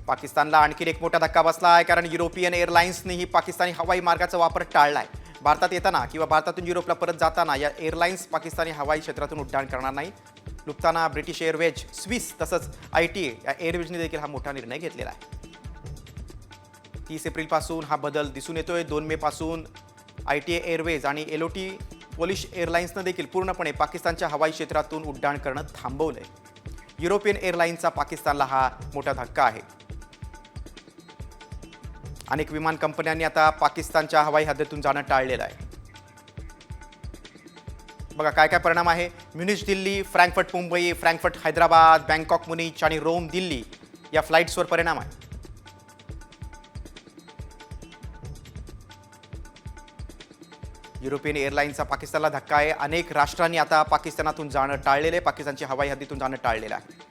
पाकिस्तानला आणखी एक मोठा धक्का बसला आहे, कारण युरोपियन एअरलाइन्सनेही पाकिस्तानी हवाई मार्गाचा वापर टाळलाय। भारतात येताना किंवा भारतातून युरोपला परत जाताना या एअरलाइन्स पाकिस्तानी हवाई क्षेत्रातून उड्डाण करणार नाही। लुफ्ताना, ब्रिटिश एअरवेज, स्विस तसंच ITA या एअरवेजने देखील हा मोठा निर्णय घेतलेला आहे। 30 एप्रिलपासून हा बदल दिसून येतोय। 2 मे पासून ITA एअरवेज आणि LOT पोलिश एअरलाइन्सनं देखील पूर्णपणे पाकिस्तानच्या हवाई क्षेत्रातून उड्डाण करणं थांबवलंय। युरोपियन एअरलाइन्सचा पाकिस्तानला हा मोठा धक्का आहे। अनेक विमान कंपन्यांनी आता पाकिस्तानच्या हवाई हद्दीतून जाणं टाळलेलं आहे। बघा काय काय परिणाम आहे। Munich Delhi, Frankfurt Mumbai, Frankfurt Hyderabad, Bangkok Munich आणि रोम दिल्ली या फ्लाइट्सवर परिणाम आहे। युरोपियन एअरलाइन्सचा पाकिस्तानला धक्का आहे। अनेक राष्ट्रांनी आता पाकिस्तानातून जाणं टाळलेलं आहे, पाकिस्तानच्या हवाई हद्दीतून जाणं टाळलेलं आहे।